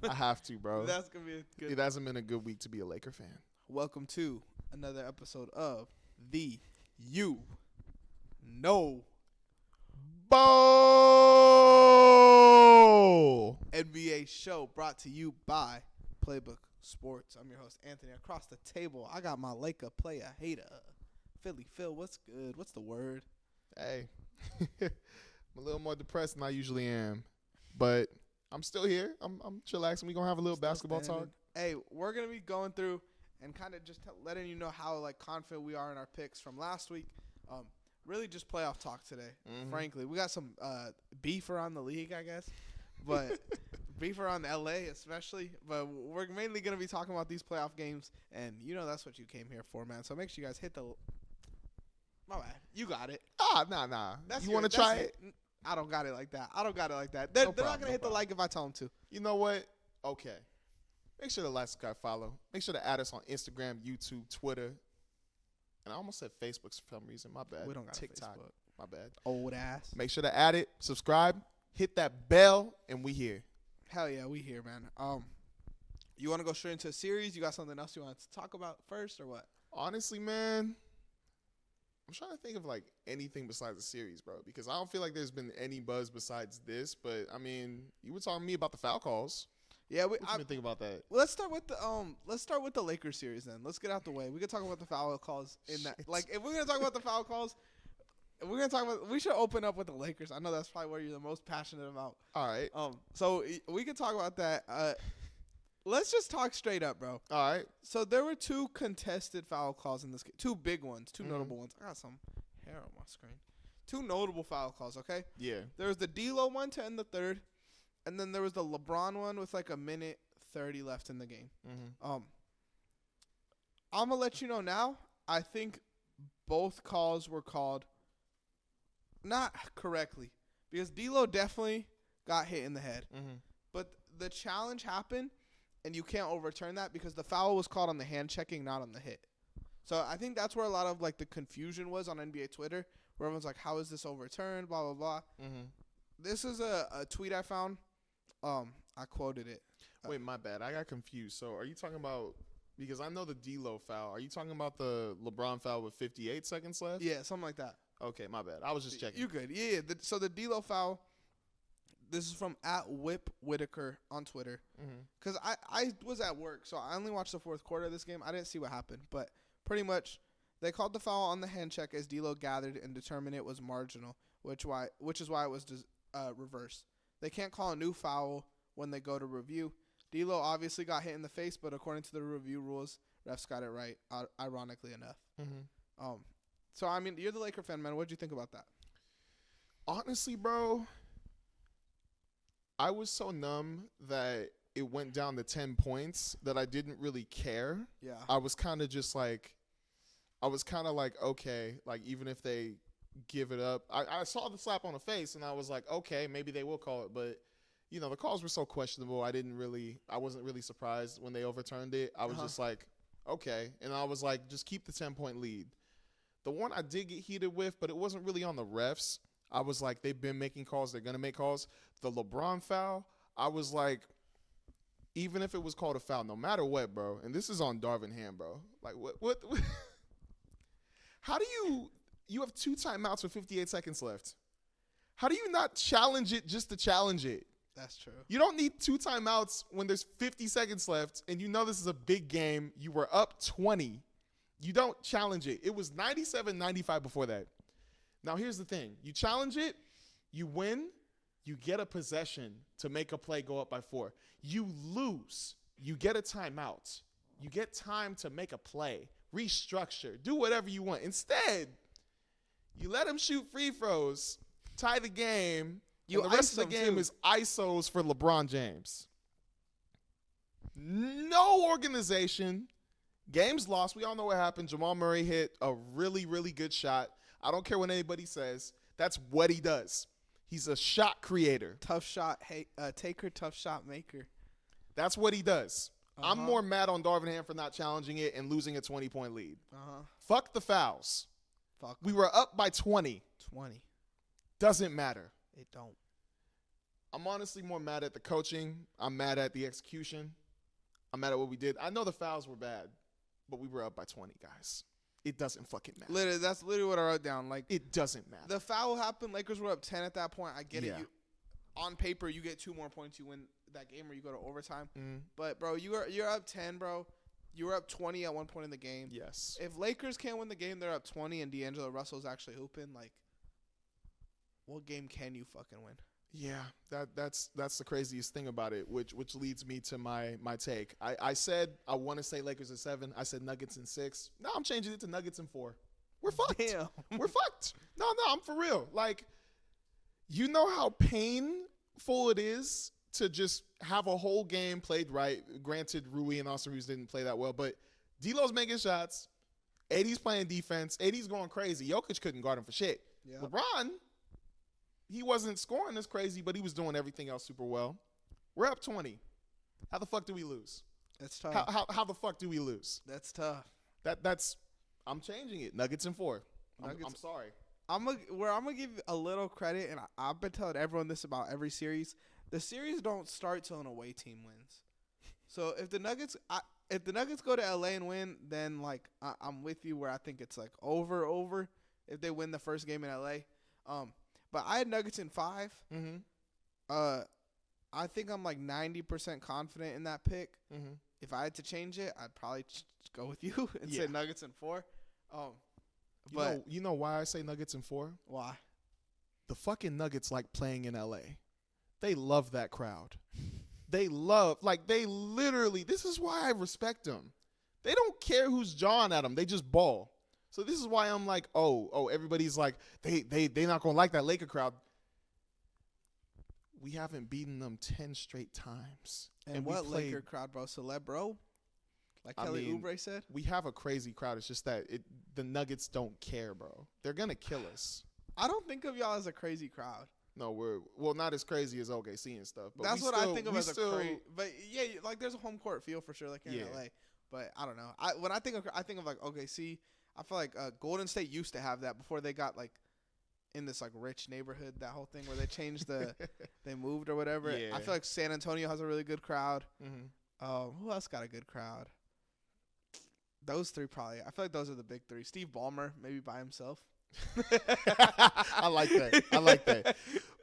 I have to, bro. That's going to be a good. It hasn't been a good week to be a Laker fan. Welcome to another episode of the You Know Bowl. NBA show, brought to you by Playbook Sports. I'm your host, Anthony. Across the table, I got my Laker player hater, Philly Phil. What's good? What's the word? Hey, I'm a little more depressed than I usually am, but I'm still here. I'm chillaxing. We're going to have a little basketball talk. Hey, we're going to be going through and kind of just letting you know how confident we are in our picks from last week. Really just playoff talk today, frankly. We got some beef around the league, I guess, but beef around L.A. especially. But we're mainly going to be talking about these playoff games, and you know that's what you came here for, man. So make sure you guys hit the – my bad. You got it. Nah. You want to try it? I don't got it like that. They're not going to hit the like if I tell them to. You know what? Okay. Make sure to like, subscribe, follow. Make sure to add us on Instagram, YouTube, Twitter. And I almost said Facebook for some reason. My bad. We don't got TikTok. Facebook. My bad. Old ass. Make sure to add it, subscribe, hit that bell, and we here. Hell yeah, we here, man. You want to go straight into a series? You got something else you want to talk about first, or what? Honestly, man, I'm trying to think of like anything besides the series, bro, because I don't feel like there's been any buzz besides this. But I mean, you were talking to me about the foul calls. Yeah, what you think about that? Let's start with the Lakers series then. Let's get out the way. We can talk about the foul calls in that. Like, if we're gonna talk about the foul calls, we should open up with the Lakers. I know that's probably what you're the most passionate about. All right. So we can talk about that. Let's just talk straight up, bro. All right. So there were two contested foul calls in this game. Two big ones, two notable ones. I got some hair on my screen. Two notable foul calls, okay? Yeah. There was the D'Lo one to end the third, and then there was the LeBron one with like a minute 30 left in the game. I'm going to let you know now, I think both calls were called not correctly, because D'Lo definitely got hit in the head. But the challenge happened, and you can't overturn that because the foul was called on the hand checking, not on the hit. So I think that's where a lot of like the confusion was on NBA Twitter, where everyone's like, how is this overturned, blah, blah, blah. This is a tweet I found. I quoted it. Wait, my bad. I got confused. So are you talking about, because I know the D'Lo foul, are you talking about the LeBron foul with 58 seconds left? Yeah, something like that. Okay, my bad. I was just checking. You good. Yeah. So the D'Lo foul, this is from @WhipWhitaker on Twitter. Because I was at work, so I only watched the fourth quarter of this game. I didn't see what happened. But pretty much they called the foul on the hand check as D'Lo gathered and determined it was marginal, which is why it was reversed. They can't call a new foul when they go to review. D'Lo obviously got hit in the face, but according to the review rules, refs got it right, ironically enough. So, I mean, you're the Laker fan, man. What did you think about that? Honestly, bro, I was so numb that it went down to 10 points that I didn't really care. Yeah. I was kind of like, okay, like even if they give it up. I saw the slap on the face, and I was like, okay, maybe they will call it. But, you know, the calls were so questionable, I wasn't really surprised when they overturned it. I was just like, okay. And I was like, just keep the 10-point lead. The one I did get heated with, but it wasn't really on the refs. I was like, they've been making calls. They're going to make calls. The LeBron foul, I was like, even if it was called a foul, no matter what, bro, and this is on Darvin Ham, bro. Like, what how do you have 2 timeouts with 58 seconds left? How do you not challenge it just to challenge it? That's true. You don't need 2 timeouts when there's 50 seconds left, and you know this is a big game. You were up 20. You don't challenge it. It was 97-95 before that. Now, here's the thing. You challenge it, you win, you get a possession to make a play go up by 4. You lose, you get a timeout. You get time to make a play, restructure, do whatever you want. Instead, you let them shoot free throws, tie the game. The rest of the game is ISOs for LeBron James. No organization. Game's lost. We all know what happened. Jamal Murray hit a really, really good shot. I don't care what anybody says. That's what he does. He's a shot creator. Tough shot taker, tough shot maker. That's what he does. I'm more mad on Darvin Ham for not challenging it and losing a 20-point lead. Fuck the fouls. We were up by 20. 20. Doesn't matter. It don't. I'm honestly more mad at the coaching. I'm mad at the execution. I'm mad at what we did. I know the fouls were bad, but we were up by 20, guys. It doesn't fucking matter. Literally, that's literally what I wrote down. Like, it doesn't matter. The foul happened. Lakers were up 10 at that point. I get it. On paper, you get 2 more points. You win that game, or you go to overtime. But bro, you're up 10, bro. You were up 20 at one point in the game. Yes. If Lakers can't win the game, they're up 20, and D'Angelo Russell's actually hooping. Like, what game can you fucking win? Yeah, that's the craziest thing about it, which leads me to my take. I said I want to say Lakers in 7. I said Nuggets in 6. Now I'm changing it to Nuggets in 4. We're fucked. Damn. We're fucked. No, I'm for real. Like, you know how painful it is to just have a whole game played right. Granted, Rui and Austin Reeves didn't play that well, but D'Lo's making shots. AD's playing defense. AD's going crazy. Jokic couldn't guard him for shit. Yep. LeBron, he wasn't scoring as crazy, but he was doing everything else super well. We're up 20. How the fuck do we lose? That's tough. How the fuck do we lose? That's tough. That's I'm changing it. Nuggets in 4. I'm sorry. I'm gonna give a little credit, and I've been telling everyone this about every series. The series don't start till an away team wins. So if the Nuggets go to LA and win, then like I'm with you where I think it's like over. If they win the first game in LA, but I had Nuggets in 5. I think I'm like 90% confident in that pick. If I had to change it, I'd probably go with you and say Nuggets in 4. But you know why I say Nuggets in 4? Why? The fucking Nuggets like playing in LA. They love that crowd. They literally, this is why I respect them. They don't care who's jawing at them. They just ball. So this is why I'm like, oh, everybody's like, they not going to like that Laker crowd. We haven't beaten them 10 straight times. And what Laker crowd, bro? Celeb, bro? Like Kelly Oubre said? We have a crazy crowd. It's just that the Nuggets don't care, bro. They're going to kill us. I don't think of y'all as a crazy crowd. No, we're not as crazy as OKC and stuff. But that's what I think of as a crazy. But yeah, like there's a home court feel for sure, like here in LA. But I don't know. When I think of like OKC, I feel like Golden State used to have that before they got like in this like rich neighborhood. That whole thing where they changed they moved or whatever. Yeah. I feel like San Antonio has a really good crowd. Who else got a good crowd? Those 3 probably. I feel like those are the big 3. Steve Ballmer maybe by himself. I like that.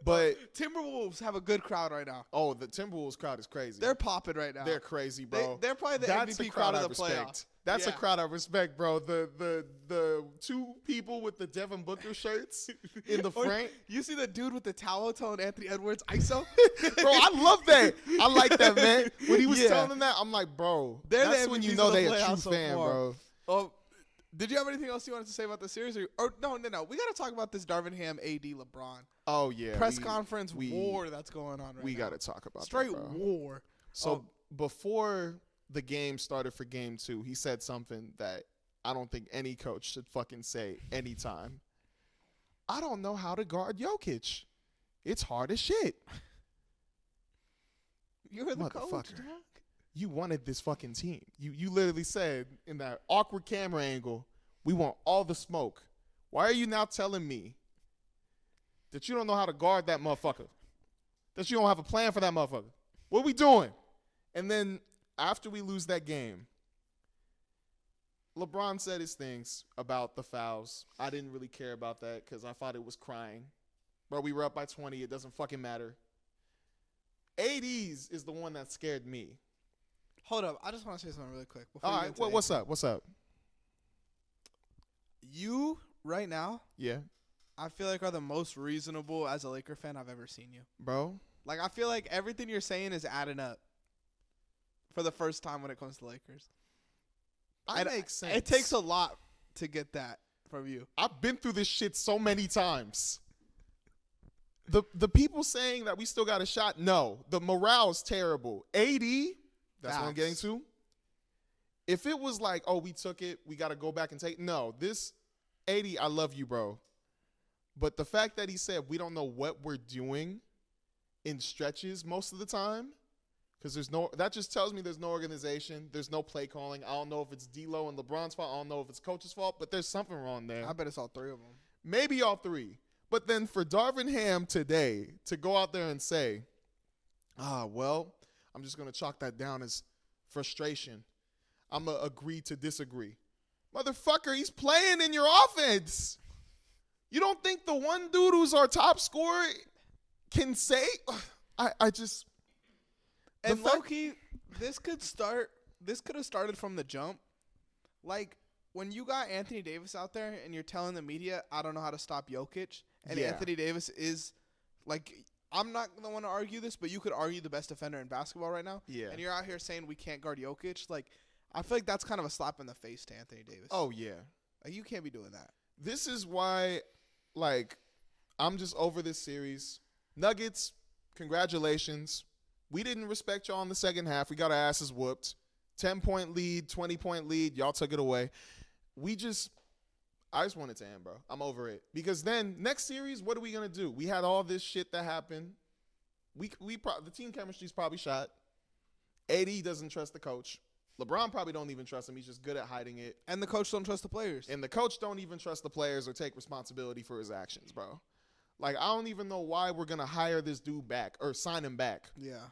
But Timberwolves have a good crowd right now. Oh, the Timberwolves crowd is crazy. They're popping right now. They're crazy, bro. They're probably the MVP crowd of the playoffs. That's a crowd I respect, bro. The 2 people with the Devin Booker shirts in the front. You see the dude with the towel telling Anthony Edwards ISO? Bro, I love that. I like that, man. When he was telling them that, I'm like, bro, that's when you know they're a true fan, bro. Did you have anything else you wanted to say about the series? Or no. We got to talk about this Darvin Ham, AD, LeBron. Oh, yeah. Press conference war that's going on right now. We got to talk about straight that, bro. War. So before the game started for game 2, he said something that I don't think any coach should fucking say anytime. I don't know how to guard Jokic. It's hard as shit. You're the coach, dog. You wanted this fucking team. You literally said in that awkward camera angle, we want all the smoke. Why are you now telling me that you don't know how to guard that motherfucker? That you don't have a plan for that motherfucker? What are we doing? And then after we lose that game, LeBron said his things about the fouls. I didn't really care about that because I thought it was crying. Bro, we were up by 20. It doesn't fucking matter. AD's is the one that scared me. Hold up. I just want to say something really quick. All right. What's up? What's up? You, right now, yeah, I feel like are the most reasonable as a Laker fan I've ever seen you. Bro. Like, I feel like everything you're saying is adding up for the first time when it comes to Lakers. That makes sense. It takes a lot to get that from you. I've been through this shit so many times. The people saying that we still got a shot, no. The morale's terrible. AD, that's what I'm getting to. If it was like, oh, we took it, we got to go back and take, no. This, AD, I love you, bro. But the fact that he said we don't know what we're doing in stretches most of the time, because that just tells me there's no organization, there's no play calling. I don't know if it's D'Lo and LeBron's fault. I don't know if it's coach's fault, but there's something wrong there. I bet it's all 3 of them. Maybe all 3. But then for Darvin Ham today to go out there and say, Well, I'm just going to chalk that down as frustration. I'm going to agree to disagree. Motherfucker, he's playing in your offense. You don't think the one dude who's our top scorer can say? I just. And low-key, this could have started from the jump. Like, when you got Anthony Davis out there and you're telling the media, I don't know how to stop Jokic, and Anthony Davis is, like, I'm not the one to argue this, but you could argue the best defender in basketball right now. Yeah. And you're out here saying we can't guard Jokic. Like, I feel like that's kind of a slap in the face to Anthony Davis. Oh, yeah. Like, you can't be doing that. This is why, like, I'm just over this series. Nuggets, congratulations. We didn't respect y'all in the second half. We got our asses whooped. 10-point lead, 20-point lead. Y'all took it away. I just want it to end, bro. I'm over it. Because then, next series, what are we going to do? We had all this shit that happened. The team chemistry's probably shot. AD doesn't trust the coach. LeBron probably don't even trust him. He's just good at hiding it. And the coach don't trust the players. And the coach don't even trust the players or take responsibility for his actions, bro. Like, I don't even know why we're going to hire this dude back or sign him back. Yeah.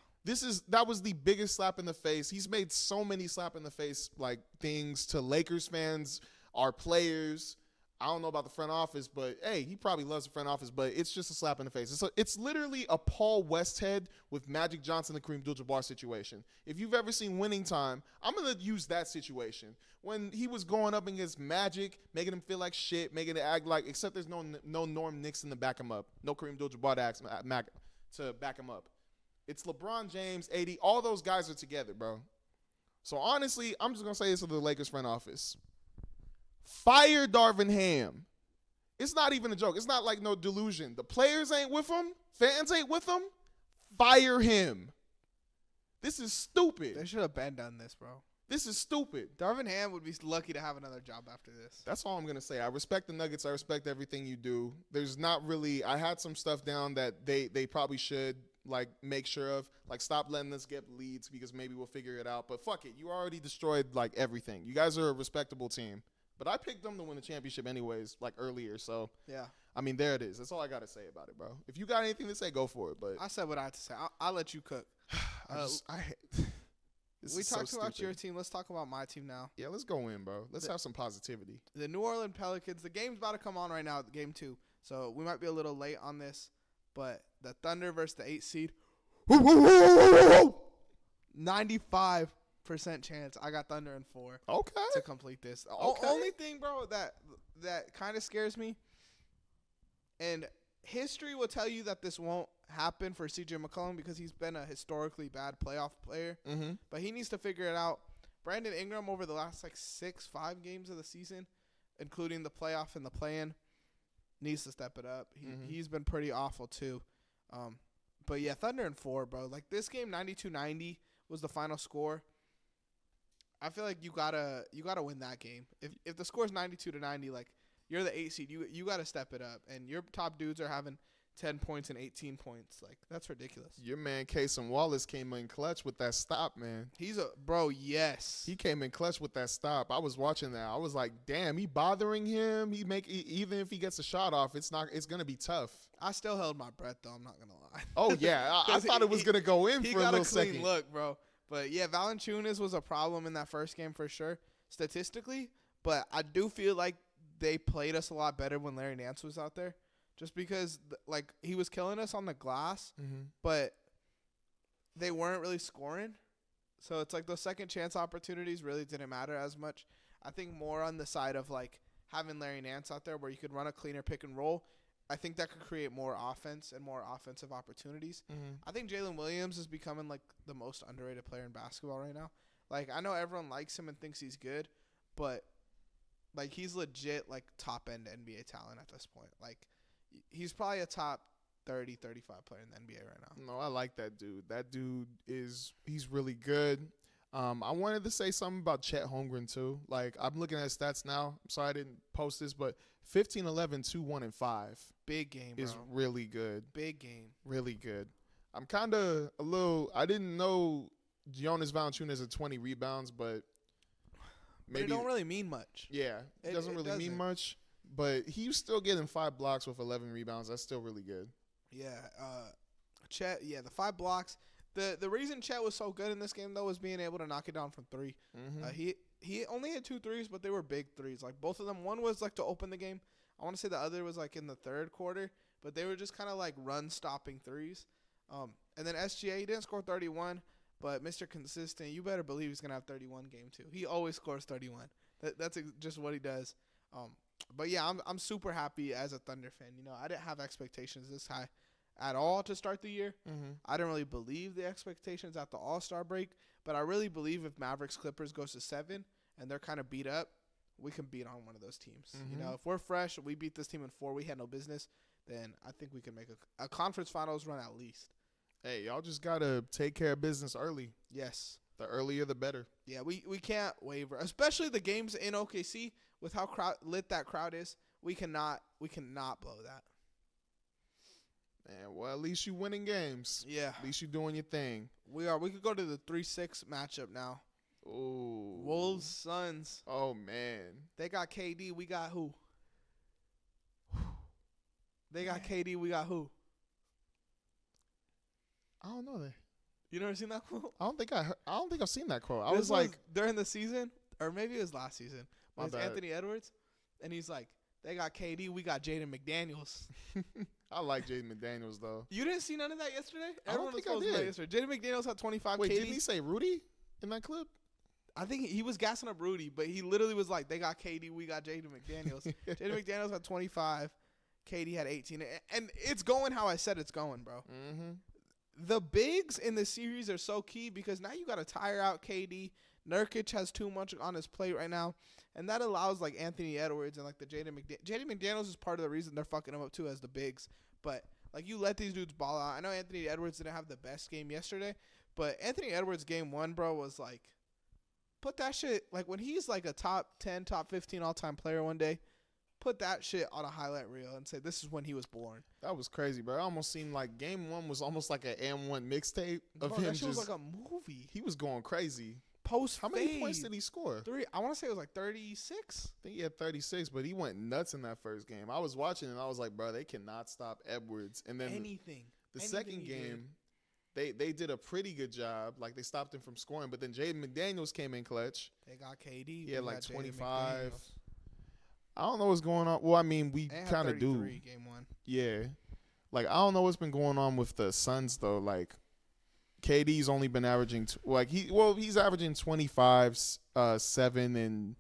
That was the biggest slap in the face. He's made so many slap in the face, like, things to Lakers fans, our players. I don't know about the front office, but, hey, he probably loves the front office, but it's just a slap in the face. It's literally a Paul Westhead with Magic Johnson and Kareem Abdul-Jabbar situation. If you've ever seen Winning Time, I'm going to use that situation. When he was going up against Magic, making him feel like shit, making it act like, except there's no Norm Nixon to back him up, no Kareem Abdul-Jabbar to back him up. It's LeBron James, AD, all those guys are together, bro. So, honestly, I'm just going to say this to the Lakers front office. Fire Darvin Ham. It's not even a joke. It's not like no delusion. The players ain't with him. Fans ain't with him. Fire him. This is stupid. They should have been done this, bro. This is stupid. Darvin Ham would be lucky to have another job after this. That's all I'm going to say. I respect the Nuggets. I respect everything you do. There's not really – I had some stuff down that they probably should, like, make sure of. Like, stop letting us get leads because maybe we'll figure it out. But fuck it. You already destroyed, like, everything. You guys are a respectable team. But I picked them to win the championship anyways, like, earlier. So, yeah. I mean, there it is. That's all I got to say about it, bro. If you got anything to say, go for it. But I said what I had to say. I'll let you cook. We talked about your team. Let's talk about my team now. Yeah, let's go in, bro. Let's have some positivity. The New Orleans Pelicans. The game's about to come on right now, game 2. So we might be a little late on this. But the Thunder versus the 8 seed. 95% chance I got Thunder in 4. Okay. To complete this. Okay. Only thing, bro, that kind of scares me. And history will tell you that this won't happen for CJ McCollum because he's been a historically bad playoff player. Mm-hmm. But he needs to figure it out. Brandon Ingram over the last 5 games of the season, including the playoff and the play-in, needs to step it up. He's been pretty awful too. But yeah, Thunder in 4, bro. Like this game, 92-90 was the final score. I feel like you gotta win that game. If the score is 92-90, like you're the 8 seed, you gotta step it up. And your top dudes are having 10 points and 18 points. Like, that's ridiculous. Your man, Casey Wallace, came in clutch with that stop, man. Yes. He came in clutch with that stop. I was watching that. I was like, damn, he bothering him. Even if he gets a shot off, it's going to be tough. I still held my breath, though. I'm not going to lie. Oh, yeah. I thought it was going to go in for a little second. He got a clean look, bro. But, yeah, Valanciunas was a problem in that first game for sure, statistically. But I do feel like they played us a lot better when Larry Nance was out there. Just because, like, he was killing us on the glass, but they weren't really scoring. So it's like those second chance opportunities really didn't matter as much. I think more on the side of, like, having Larry Nance out there where you could run a cleaner pick and roll. I think that could create more offense and more offensive opportunities. I think Jalen Williams is becoming, like, the most underrated player in basketball right now. Like, I know everyone likes him and thinks he's good, but, like, he's legit, like, top-end NBA talent at this point. Like, he's probably a top 30, 35 player in the NBA right now. No, I like that dude. That dude he's really good. I wanted to say something about Chet Holmgren too. Like, I'm looking at his stats now. I'm sorry I didn't post this, but 15, 11, 2, 1, and 5. Big game, bro. Is really good. Big game. Really good. I'm kind of I didn't know Jonas Valanciunas had 20 rebounds, but maybe. It don't really mean much. Yeah, it doesn't really mean much. But he's still getting 5 blocks with 11 rebounds. That's still really good. Yeah. Chet, the 5 blocks. The reason Chet was so good in this game though was being able to knock it down from 3. He only had 2 threes, but they were big threes. Like both of them, one was like to open the game. I want to say the other was like in the third quarter, but they were just kind of like run stopping threes. And then SGA, he didn't score 31, but Mr. Consistent, you better believe he's gonna have 31 game 2. He always scores 31. That's just what he does. But yeah, I'm super happy as a Thunder fan. You know, I didn't have expectations this high at all to start the year. I didn't really believe the expectations at the All-Star break, but I really believe if Mavericks Clippers goes to 7 and they're kind of beat up, we can beat on one of those teams. You know, if we're fresh, we beat this team in 4, we had no business, then I think we can make a conference finals run at least. Hey, y'all just got to take care of business early. Yes. The earlier, the better. Yeah, we can't waver, especially the games in OKC with how lit that crowd is. We cannot blow that. Man, well, at least you winning games. Yeah. At least you doing your thing. We are. We could go to the 3-6 matchup now. Ooh. Wolves, Suns. Oh, man. They got KD. We got who? They got KD. We got who? I don't know that. You never seen that quote? I don't think I've seen that quote. I This was like during the season, or maybe it was last season. My It's bad. Anthony Edwards, and he's like, they got KD. We got Jaden McDaniels. I like Jaden McDaniels though. You didn't see none of that yesterday? I don't think I was posting that did. yesterday. Jaden McDaniels had 25. Wait, KD. didn't he say Rudy in that clip? I think he was gassing up Rudy, but he literally was like, they got KD, we got Jaden McDaniels. Jaden McDaniels had 25. KD had 18. And it's going how I said it's going, bro. The bigs in the series are so key because now you got to tire out KD. Nurkic has too much on his plate right now. And that allows, like, Anthony Edwards and, like, the Jaden McDaniels is part of the reason they're fucking him up, too, as the bigs. But, like, you let these dudes ball out. I know Anthony Edwards didn't have the best game yesterday, but Anthony Edwards game 1, bro, was, like, put that shit, like, when he's, like, a top 10, top 15 all-time player one day, put that shit on a highlight reel and say this is when he was born. That was crazy, bro. It almost seemed like game 1 was almost like an M1 mixtape of Bro, him that shit was just like a movie. he was going crazy. How many points did he score? 3. I want to say it was like 36. I think he had 36, but he went nuts in that first game. I was watching and I was like, bro, they cannot stop Edwards. And then the second game, they did a pretty good job. Like, they stopped him from scoring. But then Jaden McDaniels came in clutch. They got KD. He had like 25. I don't know what's going on. Well, I mean, we kind of do. Game 1. Yeah. Like, I don't know what's been going on with the Suns, though. Like, KD's only been averaging he's averaging 25, 7 and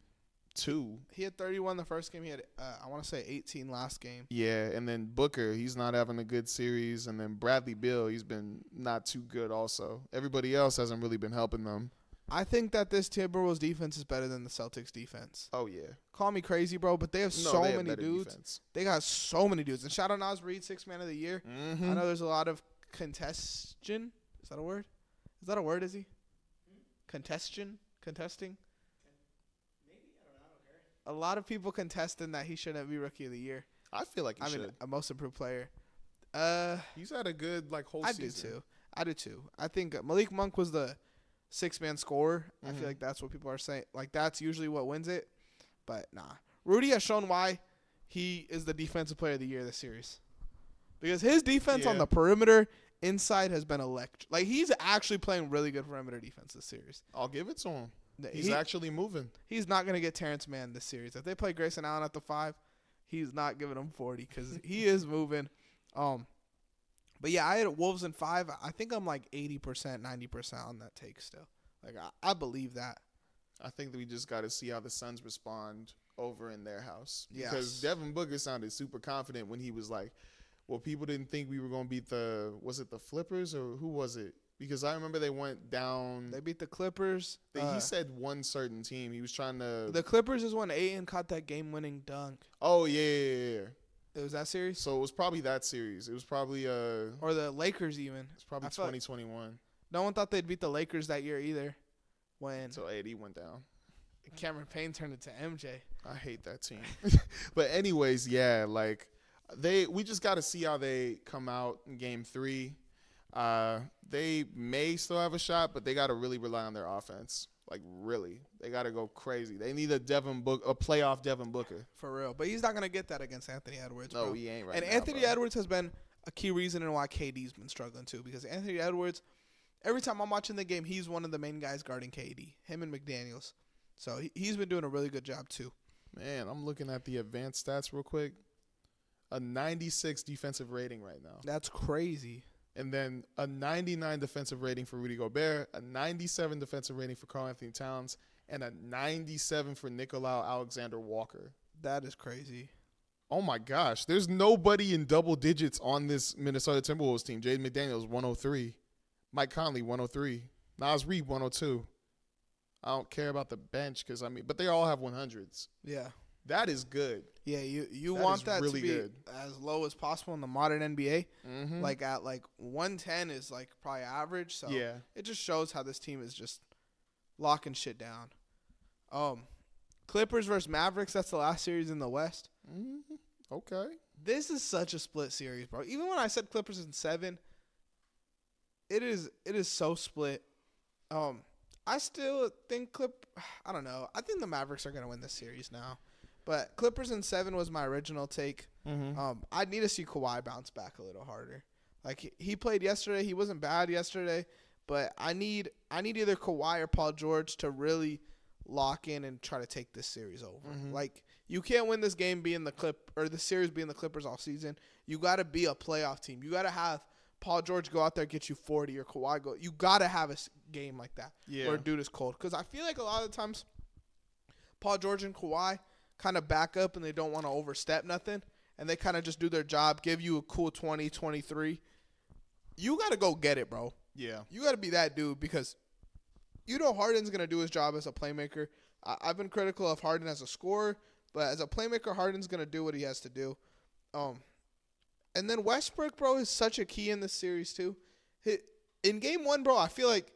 2. He had 31 the first game. He had I want to say 18 last game. Yeah, and then Booker, he's not having a good series, and then Bradley Beal, he's been not too good also. Everybody else hasn't really been helping them. I think that this Timberwolves defense is better than the Celtics defense. Oh yeah. Call me crazy, bro, but they have many dudes. Defense. They got so many dudes. And shout out Nas Reed, 6th man of the year. Mm-hmm. I know there's a lot of contestion. Is that a word? Is that a word, Izzy? Contesting? Maybe. I don't know. A lot of people contesting that he shouldn't be Rookie of the Year. I feel like he should. I mean, a most improved player. He's had a good whole season. I do too. I think Malik Monk was the 6-man scorer. Mm-hmm. I feel like that's what people are saying. Like, that's usually what wins it. But, nah. Rudy has shown why he is the defensive player of the year this series. Because his defense on the perimeter inside has been electric. Like, he's actually playing really good perimeter defense this series. I'll give it to him. He's actually moving. He's not going to get Terrence Mann this series. If they play Grayson Allen at the 5, he's not giving him 40 because he is moving. But, yeah, I had Wolves in 5. I think I'm like 80%, 90% on that take still. Like, I believe that. I think that we just got to see how the Suns respond over in their house. Yes. Because Devin Booker sounded super confident when he was like, well, people didn't think we were going to beat was it the Flippers or who was it? Because I remember they went down. They beat the Clippers. He said one certain team. He was trying to. The Clippers is when Ayton caught that game-winning dunk. Oh, yeah. It was that series? So it was probably that series. It was probably or the Lakers even. It's probably 2021. No one thought they'd beat the Lakers that year either. So AD went down. Cameron Payne turned into MJ. I hate that team. But anyways, yeah, like we just got to see how they come out in game 3. They may still have a shot, but they got to really rely on their offense. Like, really. They got to go crazy. They need a playoff Devin Booker. For real. But he's not going to get that against Anthony Edwards. No, bro. he ain't right and now. Anthony Edwards has been a key reason in why KD's been struggling too. Because Anthony Edwards, every time I'm watching the game, he's one of the main guys guarding KD. Him and McDaniels. So he's been doing a really good job too. Man, I'm looking at the advanced stats real quick. A 96 defensive rating right now. That's crazy. And then a 99 defensive rating for Rudy Gobert, a 97 defensive rating for Karl Anthony Towns, and a 97 for Nicolau Alexander-Walker. That is crazy. Oh, my gosh. There's nobody in double digits on this Minnesota Timberwolves team. Jaden McDaniels, 103. Mike Conley, 103. Naz Reid, 102. I don't care about the bench but they all have 100s. Yeah. That is good. Yeah, you want that really to be good. as low as possible in the modern NBA. Mm-hmm. Like at 110 is probably average. So yeah, it just shows how this team is just locking shit down. Clippers versus Mavericks. That's the last series in the West. Mm-hmm. Okay. This is such a split series, bro. Even when I said Clippers in 7, it is so split. I still think I don't know. I think the Mavericks are gonna win this series now. But Clippers in 7 was my original take. Mm-hmm. I need to see Kawhi bounce back a little harder. Like he played yesterday. He wasn't bad yesterday, but I need either Kawhi or Paul George to really lock in and try to take this series over. Mm-hmm. Like you can't win this game being the series being the Clippers all season. You got to be a playoff team. You got to have Paul George go out there and get you 40 or Kawhi go. You got to have a game like that where dude is cold. Because I feel like a lot of the times Paul George and Kawhi kind of back up and they don't want to overstep nothing. And they kind of just do their job, give you a cool 20, 23. You got to go get it, bro. Yeah. You got to be that dude because Harden's going to do his job as a playmaker. I've been critical of Harden as a scorer, but as a playmaker, Harden's going to do what he has to do. And then Westbrook, bro, is such a key in this series, too. In Game 1, bro, I feel like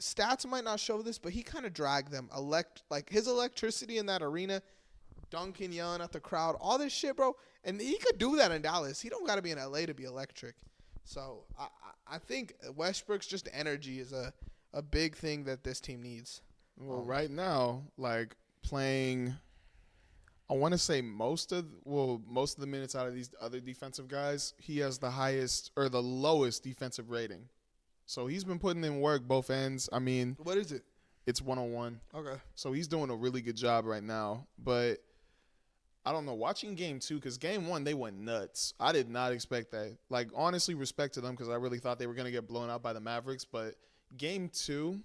stats might not show this, but he kind of dragged them. His electricity in that arena, dunking, yelling at the crowd, all this shit, bro. And he could do that in Dallas. He don't got to be in L.A. to be electric. So I think Westbrook's just energy is a big thing that this team needs. Well, right now, playing – I want to say most of the minutes out of these other defensive guys, he has the highest or the lowest defensive rating. So he's been putting in work both ends. I mean, what is it? It's 101. Okay. So he's doing a really good job right now. But I don't know. Watching Game 2, because Game 1, they went nuts. I did not expect that. Honestly, respect to them because I really thought they were going to get blown out by the Mavericks. But Game 2,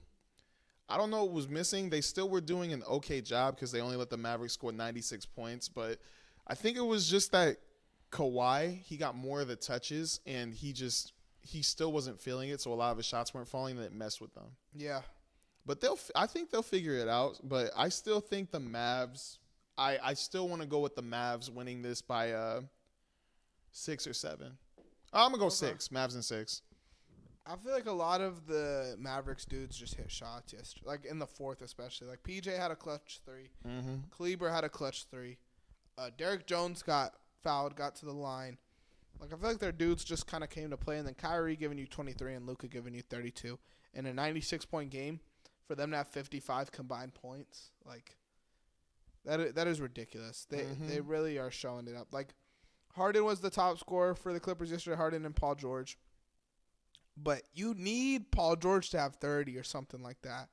I don't know what was missing. They still were doing an okay job because they only let the Mavericks score 96 points. But I think it was just that Kawhi, he got more of the touches, and he still wasn't feeling it, so a lot of his shots weren't falling, and it messed with them. Yeah. But I think they'll figure it out. But I still think the Mavs, I still want to go with the Mavs winning this by 6 or 7. I'm going to go 6. Mavs in 6. I feel like a lot of the Mavericks dudes just hit shots yesterday, in the fourth especially. PJ had a clutch 3. Mm-hmm. Kleber had a clutch 3. Derek Jones got fouled, got to the line. I feel like their dudes just kind of came to play, and then Kyrie giving you 23 and Luka giving you 32. In a 96-point game, for them to have 55 combined points, that is ridiculous. They really are showing it up. Harden was the top scorer for the Clippers yesterday, Harden and Paul George. But you need Paul George to have 30 or something like that,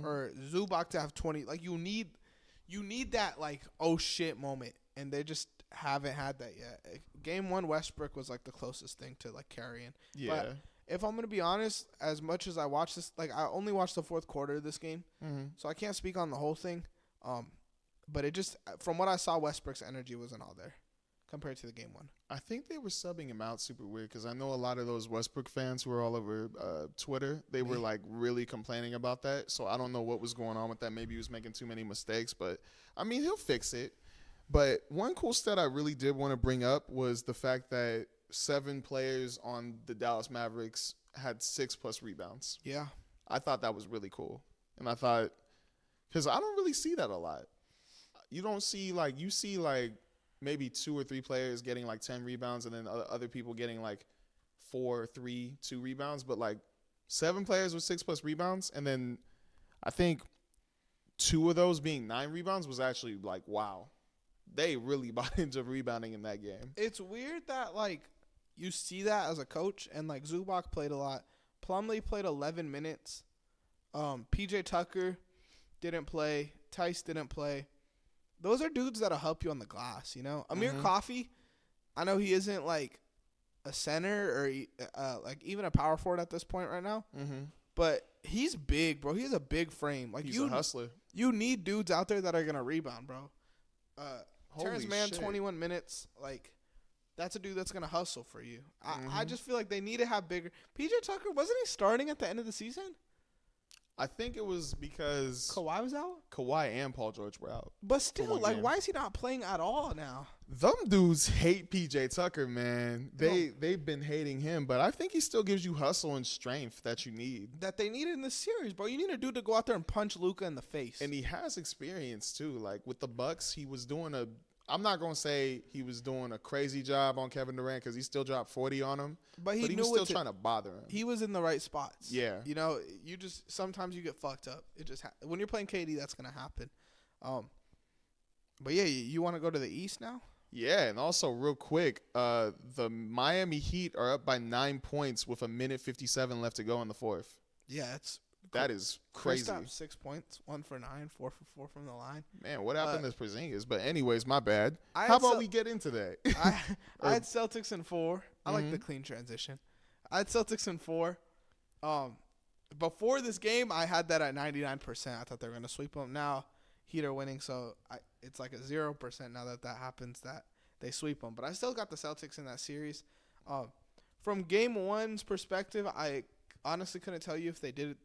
or Zubac to have 20. You need that oh shit moment, and they just haven't had that yet. Game 1, Westbrook was the closest thing to carrying. Yeah. But if I'm gonna be honest, as much as I watched this, I only watched the fourth quarter of this game, so I can't speak on the whole thing. But it just from what I saw, Westbrook's energy wasn't all there compared to the Game 1. I think they were subbing him out super weird because I know a lot of those Westbrook fans who were all over Twitter, they were really complaining about that. So I don't know what was going on with that. Maybe he was making too many mistakes, but I mean, he'll fix it. But one cool stat I really did want to bring up was the fact that 7 players on the Dallas Mavericks had 6+ rebounds. Yeah. I thought that was really cool. And I thought, because I don't really see that a lot. You don't see, you see, maybe 2 or 3 players getting 10 rebounds and then other people getting 4, 3, 2 rebounds. But 7 players with 6+ rebounds. And then I think 2 of those being 9 rebounds was actually wow. They really bought into rebounding in that game. It's weird that you see that as a coach, and Zubac played a lot. Plumlee played 11 minutes. PJ Tucker didn't play. Tice didn't play. Those are dudes that'll help you on the glass, you know? Amir Coffey, I know he isn't like a center or like even a power forward at this point right now. But he's big, bro. He has a big frame. Like he's a hustler. You need dudes out there that are gonna rebound, bro. Terrence Mann, shit. 21 minutes. Like, that's a dude that's gonna hustle for you. I just feel like they need to have bigger. PJ Tucker, wasn't he starting at the end of the season? I think it was because Kawhi was out. Kawhi and Paul George were out. But still, like, why is he not playing at all now? Them dudes hate PJ Tucker, man. They've been hating him, but I think he still gives you hustle and strength that you need. That they need in this series, bro. You need a dude to go out there and punch Luka in the face. And he has experience too. Like with the Bucks, he was doing I'm not gonna say he was doing a crazy job on Kevin Durant because he still dropped 40 on him. But he was still trying to bother him. He was in the right spots. Yeah. You know, sometimes you get fucked up. It just when you're playing KD, that's gonna happen. But yeah, you want to go to the East now? Yeah, and also real quick, the Miami Heat are up by 9 points with 1:57 left to go in the fourth. Yeah, that is crazy. 6 points, 1 for 9, 4 for 4 from the line. Man, what happened to Porzingis? But anyways, my bad. How about we get into that? I had Celtics in 4. I like the clean transition. I had Celtics in 4. Before this game, I had that at 99%. I thought they were going to sweep them. Now, Heat are winning, so it's like a 0% now that happens that they sweep them. But I still got the Celtics in that series. From Game 1's perspective, I honestly couldn't tell you if they did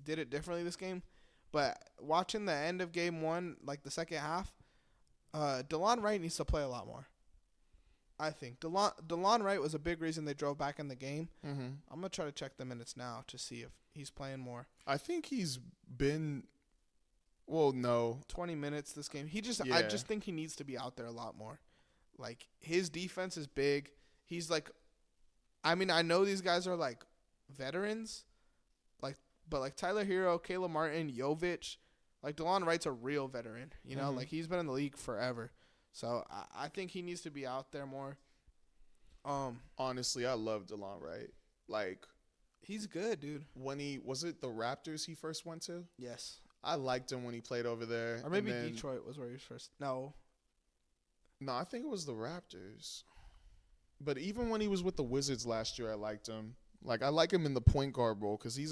it differently this game. But watching the end of Game 1, like the second half, DeLon Wright needs to play a lot more. I think DeLon Wright was a big reason they drove back in the game. I'm going to try to check the minutes now to see if he's playing more. I think he's been – well, no. 20 minutes this game. I just think he needs to be out there a lot more. Like, his defense is big. He's like – I mean, I know these guys are like veterans, but like Tyler Hero, Caleb Martin, Jovic, like DeLon Wright's a real veteran. You know, like he's been in the league forever. So I think he needs to be out there more. Honestly, I love DeLon Wright. Like, he's good, dude. When was it the Raptors he first went to? Yes. I liked him when he played over there. Or maybe Detroit was where he was first. No, I think it was the Raptors. But even when he was with the Wizards last year, I liked him. Like, I like him in the point guard role because he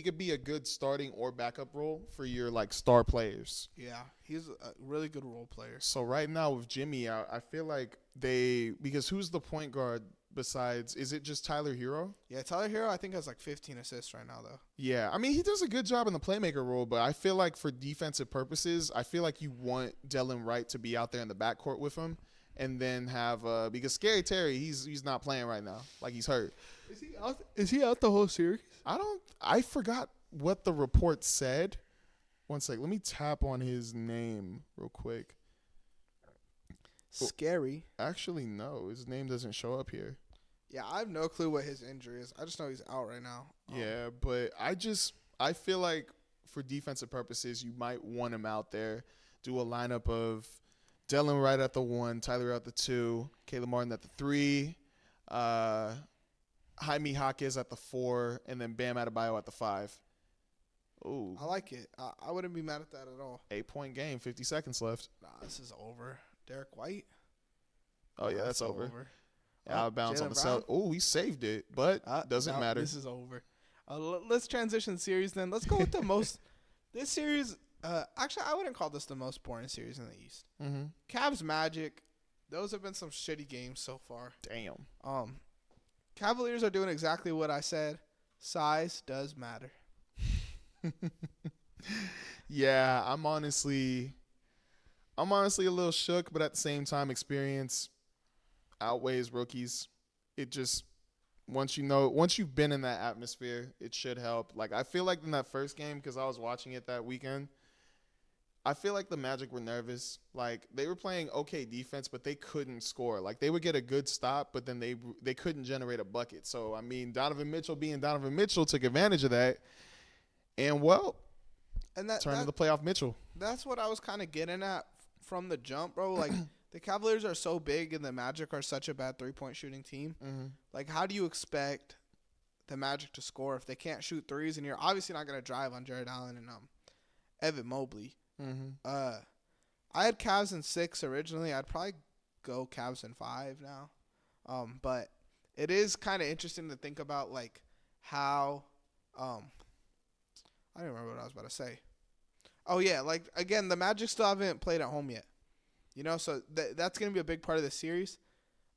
could be a good starting or backup role for your, like, star players. Yeah, he's a really good role player. So right now with Jimmy, I feel like because who's the point guard besides, is it just Tyler Hero? Yeah, Tyler Hero I think has like 15 assists right now though. Yeah, I mean, he does a good job in the playmaker role, but I feel like for defensive purposes, I feel like you want Delon Wright to be out there in the backcourt with him. And then have because Scary Terry, he's not playing right now. Like, he's hurt. Is he out the whole series? I forgot what the report said. One sec. Let me tap on his name real quick. Scary. Actually, no. His name doesn't show up here. Yeah, I have no clue what his injury is. I just know he's out right now. Yeah, but I feel like for defensive purposes, you might want him out there. Do a lineup of Delon Wright at the 1, Tyler at the 2, Caleb Martin at the 3, Jaime Jaquez at the 4, and then Bam Adebayo at the 5. Ooh. I like it. I wouldn't be mad at that at all. 8-point game, 50 seconds left. Nah, this is over. Derek White. Oh, yeah, that's over. Out of bounds on the south. Oh, he saved it, but doesn't matter. This is over. Let's transition series then. Let's go with the most – this series – actually, I wouldn't call this the most boring series in the East. Cavs Magic, those have been some shitty games so far. Damn. Cavaliers are doing exactly what I said. Size does matter. Yeah, I'm honestly a little shook, but at the same time, experience outweighs rookies. It just once you've been in that atmosphere, it should help. Like, I feel like in that first game, because I was watching it that weekend, I feel like the Magic were nervous. Like, they were playing okay defense, but they couldn't score. Like, they would get a good stop, but then they couldn't generate a bucket. So, I mean, Donovan Mitchell being Donovan Mitchell took advantage of that. And, well, turned to the playoff Mitchell. That's what I was kind of getting at from the jump, bro. Like, the Cavaliers are so big and the Magic are such a bad three-point shooting team. Like, how do you expect the Magic to score if they can't shoot threes, and you're obviously not gonna drive on Jared Allen and Evan Mobley. I had Cavs in 6 originally. I'd probably go Cavs in 5 now. But it is kind of interesting to think about like how I don't remember what I was about to say. Oh yeah, like again, the Magic still haven't played at home yet. You know, so that's gonna be a big part of the series.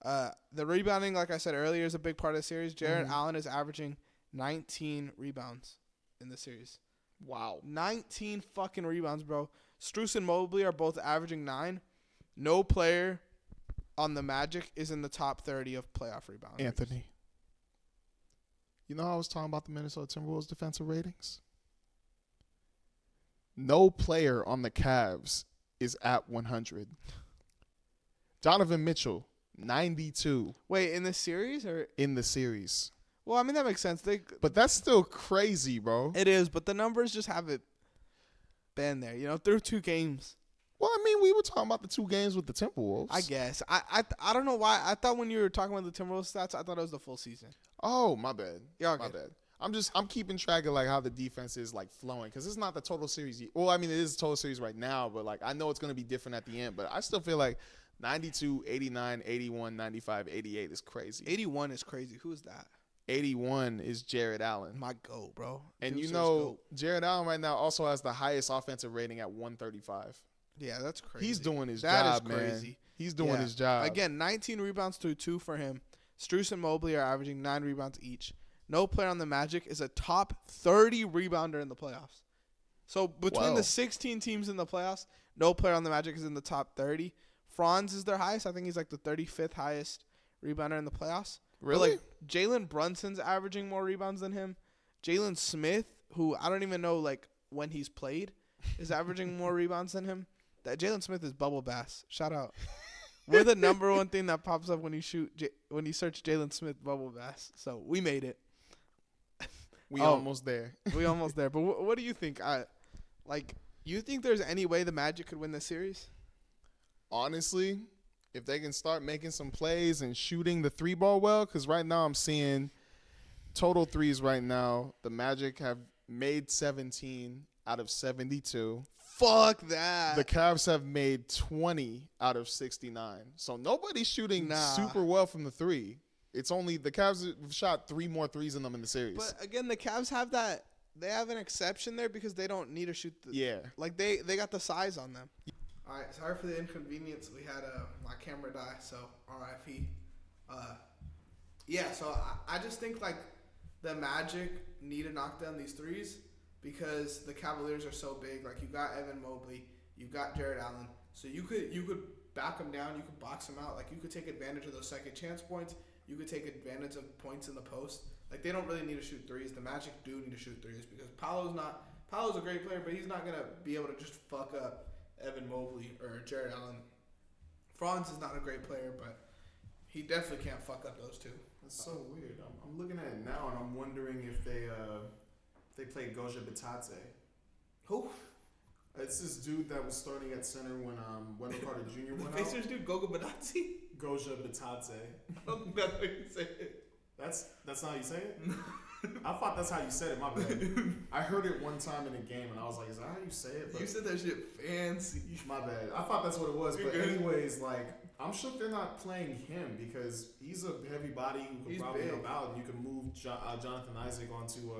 The rebounding, like I said earlier, is a big part of the series. Jared Allen is averaging 19 rebounds in the series. Wow. 19 fucking rebounds, bro. Strus and Mobley are both averaging 9. No player on the Magic is in the top 30 of playoff rebounds. Anthony. You know how I was talking about the Minnesota Timberwolves defensive ratings? No player on the Cavs is at 100. Donovan Mitchell, 92. Wait, in the series or in the series? Well, I mean that makes sense. But that's still crazy, bro. It is, but the numbers just haven't been there. You know, through 2 games. Well, I mean, we were talking about the 2 games with the Timberwolves. I guess. I don't know why. I thought when you were talking about the Timberwolves stats, I thought it was the full season. Oh, my bad. Yeah, my bad. I'm keeping track of like how the defense is like flowing because it's not the total series. Well, I mean, it is the total series right now, but like I know it's going to be different at the end. But I still feel like 92, 89, 81, 95, 88 is crazy. 81 is crazy. Who is that? 81 is Jared Allen. My GOAT, bro. And you know, Jared Allen right now also has the highest offensive rating at 135. Yeah, that's crazy. He's doing his job, job, man. Crazy. He's doing his job. Again, 19 rebounds through 2 for him. Strus and Mobley are averaging 9 rebounds each. No player on the Magic is a top 30 rebounder in the playoffs. So between the 16 teams in the playoffs, no player on the Magic is in the top 30. Franz is their highest. I think he's like the 35th highest rebounder in the playoffs. Really? But like Jalen Brunson's averaging more rebounds than him. Jalen Smith, who I don't even know like when he's played, is averaging more rebounds than him. That Jalen Smith is bubble bass. Shout out. We're the number one thing that pops up when you when you search Jalen Smith bubble bass. So we made it. We almost there. We almost there. But what do you think? You think there's any way the Magic could win this series? Honestly, if they can start making some plays and shooting the 3-ball well, because right now I'm seeing total threes right now. The Magic have made 17 out of 72. Fuck that. The Cavs have made 20 out of 69. So nobody's shooting super well from the 3. It's only the Cavs have shot 3 more threes than them in the series. But again, the Cavs have that. They have an exception there because they don't need to shoot. Like they got the size on them. All right. Sorry for the inconvenience. We had my camera die. So RIP. So I just think like the Magic need to knock down these threes because the Cavaliers are so big. Like you got Evan Mobley, you got Jared Allen. So you could back them down. You could box them out. Like you could take advantage of those second chance points. You could take advantage of points in the post. Like, they don't really need to shoot threes. The Magic do need to shoot threes because Paolo's a great player, but he's not going to be able to just fuck up Evan Mobley or Jared Allen. Franz is not a great player, but he definitely can't fuck up those 2. That's so weird. I'm looking at it now, and I'm wondering if they played Goja Bitadze. Who? It's this dude that was starting at center when Wendell Carter Jr. went out. The Pacers dude, Goga Bitadze? Goja Bitadze. I don't think that's how you say it. That's not how you say it? I thought that's how you said it, my bad. I heard it one time in a game, and I was like, is that how you say it? But you said that shit fancy. My bad. I thought that's what it was. But anyways, like, I'm shook they're not playing him because he's a heavy body who can probably help out, and you can move Jonathan Isaac onto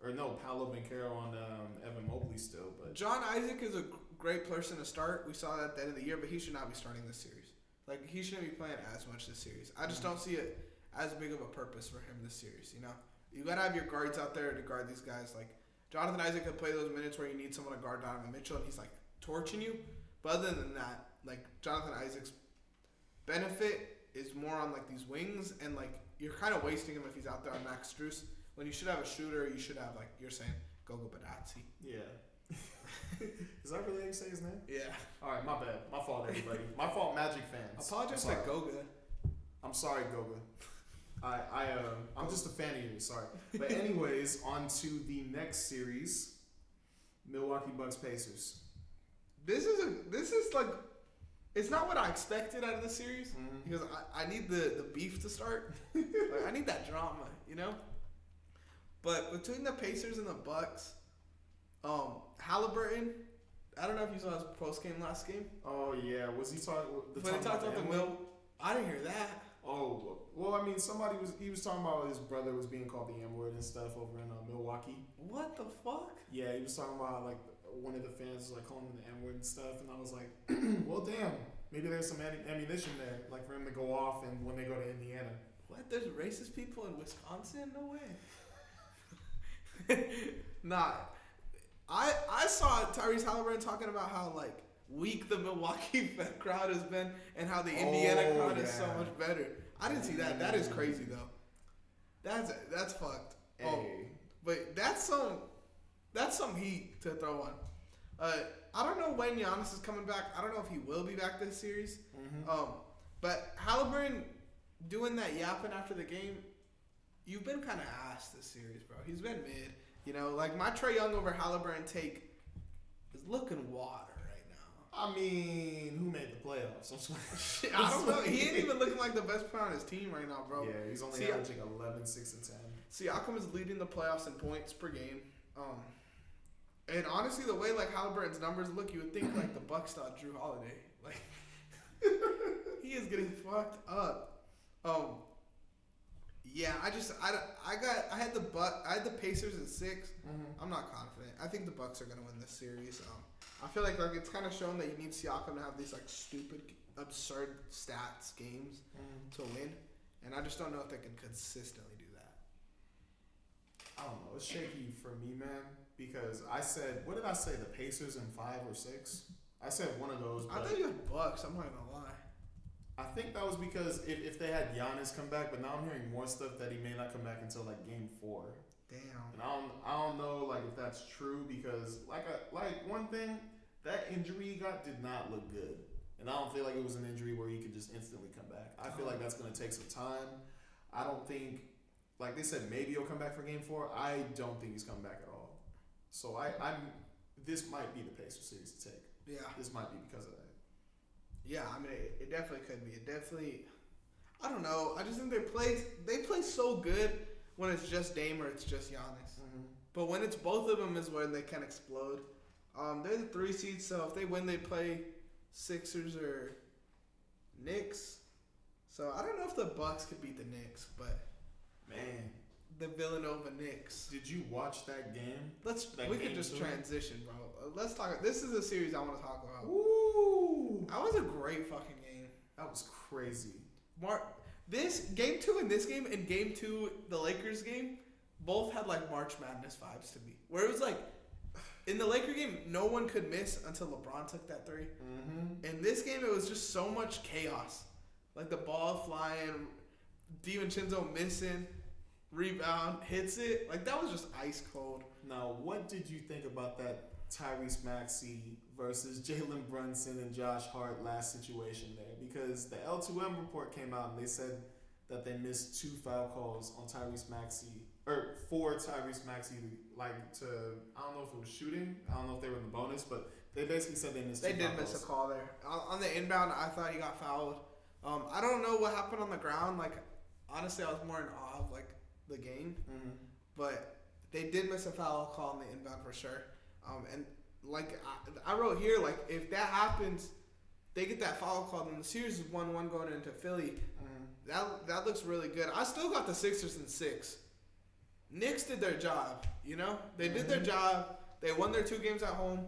Paolo Banchero on Evan Mobley still. But John Isaac is a great person to start. We saw that at the end of the year, but he should not be starting this series. Like, he shouldn't be playing as much this series. I just don't see it as big of a purpose for him this series, you know? You got to have your guards out there to guard these guys. Like, Jonathan Isaac could play those minutes where you need someone to guard Donovan Mitchell, and he's, like, torching you. But other than that, like, Jonathan Isaac's benefit is more on, like, these wings, and, like, you're kind of wasting him if he's out there on Max Strus. When you should have a shooter, you should have, like, you're saying, Goga Bitadze. Yeah. Is that really how you say his name? Yeah. All right, my bad. My fault, everybody. My fault, Magic fans. Apologize to Goga. I'm sorry, Goga. I'm just a fan of yours. Sorry. But anyways, on to the next series, Milwaukee Bucks Pacers. This is like, it's not what I expected out of the series because I need the beef to start. Like, I need that drama, you know. But between the Pacers and the Bucks, Halliburton, I don't know if you saw his post game last game. Oh yeah, was he talking? When he talked about the mill, I didn't hear that. Oh well, I mean, he was talking about his brother was being called the N word and stuff over in Milwaukee. What the fuck? Yeah, he was talking about like one of the fans was like calling him the N word and stuff, and I was like, well, damn, maybe there's some ammunition there, like for him to go off and when they go to Indiana. What? There's racist people in Wisconsin? No way. Nah. I saw Tyrese Halliburton talking about how like weak the Milwaukee crowd has been and how the Indiana crowd is so much better. I didn't see that. That is crazy though. That's fucked. Hey. But that's some heat to throw on. I don't know when Giannis is coming back. I don't know if he will be back this series. Mm-hmm. But Halliburton doing that yapping after the game, you've been kind of ass this series, bro. He's been mid. You know, like my Trae Young over Halliburton take is looking water right now. I mean, who made the playoffs? I don't know. He ain't even looking like the best player on his team right now, bro. Yeah, he's only averaging 11, 6, and 10. Siakam is leading the playoffs in points per game. And honestly, the way like Halliburton's numbers look, you would think like the Bucks thought Drew Holiday. Like he is getting fucked up. Yeah, I had the Pacers in 6. Mm-hmm. I'm not confident. I think the Bucks are gonna win this series. I feel like it's kind of shown that you need Siakam to have these like stupid, absurd stats games to win, and I just don't know if they can consistently do that. I don't know. It's shaky for me, man, because I said, what did I say? The Pacers in 5 or 6. I said one of those. I thought you had Bucks. I'm not gonna lie. I think that was because if they had Giannis come back, but now I'm hearing more stuff that he may not come back until like game 4. Damn. And I don't know like if that's true because like one thing, that injury he got did not look good, and I don't feel like it was an injury where he could just instantly come back. I feel like that's gonna take some time. I don't think, like they said, maybe he'll come back for game 4. I don't think he's coming back at all. So this might be the Pacers series to take. Yeah. This might be because of that. Yeah, I mean, it definitely could be. It definitely, I don't know. I just think they play so good when it's just Dame or it's just Giannis. Mm-hmm. But when it's both of them is when they can explode. They're the 3 seeds, so if they win, they play Sixers or Knicks. So I don't know if the Bucks could beat the Knicks, but man, the Villanova Knicks. Did you watch that game? We could just transition, bro. Let's talk. This is a series I want to talk about. Ooh, that was a great fucking game. That was crazy. This game 2 and this game and game 2 the Lakers game both had like March Madness vibes to me. Where it was like in the Laker game, no one could miss until LeBron took that 3. Mm-hmm. In this game, it was just so much chaos. Like the ball flying, DiVincenzo missing, rebound, hits it. Like that was just ice cold. Now, what did you think about that Tyrese Maxey versus Jalen Brunson and Josh Hart last situation there? Because the L2M report came out and they said that they missed 2 foul calls on Tyrese Maxey, or for Tyrese Maxey, I don't know if it was shooting, I don't know if they were in the bonus, but they basically said they missed 2 foul calls. They did miss a call there. On the inbound, I thought he got fouled. I don't know what happened on the ground. Like, honestly, I was more in awe of, like, the game. Mm-hmm. But they did miss a foul call on the inbound for sure. And, like, I wrote here, like, if that happens, they get that foul call, then the series is 1-1 going into Philly. Mm-hmm. That looks really good. I still got the Sixers in 6. Knicks did their job, you know? They did their job. They won their 2 games at home.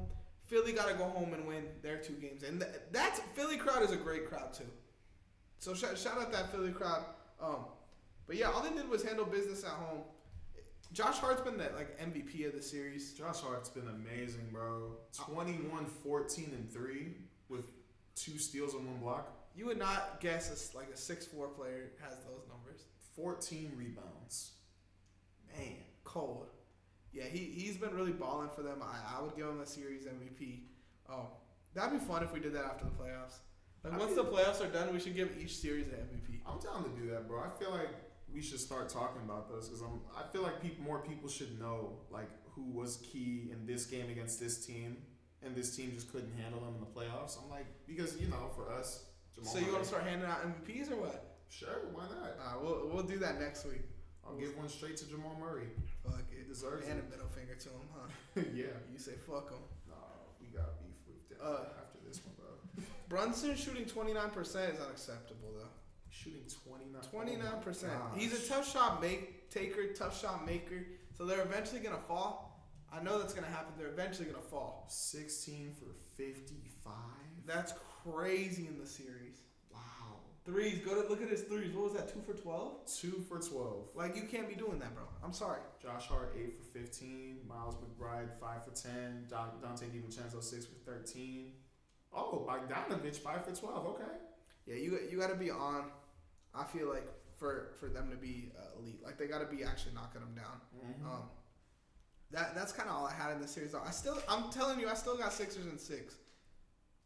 Philly got to go home and win their 2 games. And that's Philly crowd is a great crowd, too. So shout out that Philly crowd. But yeah, all they did was handle business at home. Josh Hart's been the like MVP of the series. Josh Hart's been amazing, bro. 21, 14, and 3 with 2 steals and 1 block. You would not guess a 6'4" player has those numbers. 14 rebounds. Man, cold. Yeah, he's been really balling for them. I would give him a series MVP. That'd be fun if we did that after the playoffs. Like once the playoffs are done, we should give each series an MVP. I'm down to do that, bro. I feel like we should start talking about this because I feel like more people should know like who was key in this game against this team, and this team just couldn't handle them in the playoffs. I'm like, because for us. Jamal, so you want to start handing out MVPs or what? Sure, why not? We'll do that next week. I'll give one straight to Jamal Murray. Fuck it. Deserves and it. a middle finger to him, huh? Yeah. You say fuck him. Nah, we got beef with them after this one, bro. Brunson shooting 29% is unacceptable, though. Shooting 29%. 29%. He's a tough shot taker, tough shot maker. So they're eventually gonna fall. I know that's gonna happen. They're eventually gonna fall. 16 for 55. That's crazy in the series. Wow. Threes. Look at his threes. What was that? 2 for 12. 2 for 12. Like, you can't be doing that, bro. I'm sorry. Josh Hart 8 for 15. Miles McBride 5 for 10. Dante DiVincenzo 6 for 13. Oh, Bogdanovich 5 for 12. Okay. Yeah, you got to be on. I feel like for them to be elite, like they got to be actually knocking them down. Mm-hmm. That's kind of all I had in the series. I'm telling you, I still got Sixers in 6.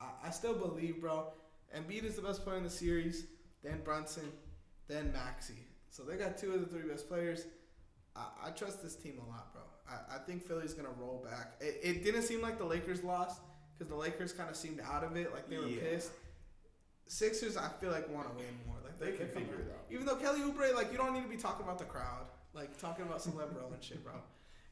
I still believe, bro. Embiid is the best player in the series. Then Brunson, then Maxey. So they got 2 of the 3 best players. I trust this team a lot, bro. I think Philly's gonna roll back. It didn't seem like the Lakers lost because the Lakers kind of seemed out of it, like they were pissed. Sixers, I feel like want to win more. Like they can figure it out. Even though Kelly Oubre, like you don't need to be talking about the crowd, like talking about Celebro and shit, bro.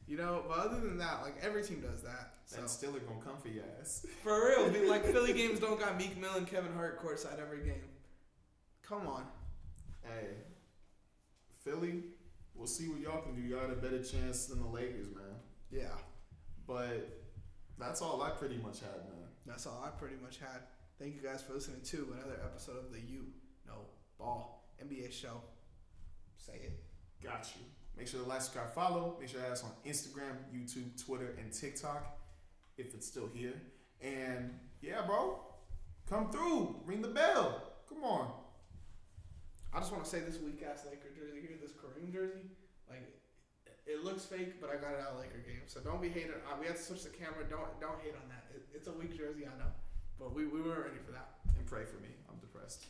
You know, but other than that, like every team does that. So. And still it gonna come for your ass. For real, like Philly games don't got Meek Mill and Kevin Hart courtside every game. Come on. Hey, Philly, we'll see what y'all can do. Y'all had a better chance than the Lakers, man. Yeah. But that's all I pretty much had, man. That's all I pretty much had. Thank you guys for listening to another episode of the You Know Ball NBA show. Say it. Got you. Make sure to like, subscribe, follow. Make sure to add us on Instagram, YouTube, Twitter, and TikTok if it's still here. And yeah, bro, come through. Ring the bell. Come on. I just want to say this weak ass Laker jersey here, this Kareem jersey, like it looks fake, but I got it out of Laker game. So don't be hating. We have to switch the camera. Don't hate on that. It's a weak jersey, I know, but we weren't ready for that. And pray for me. I'm depressed.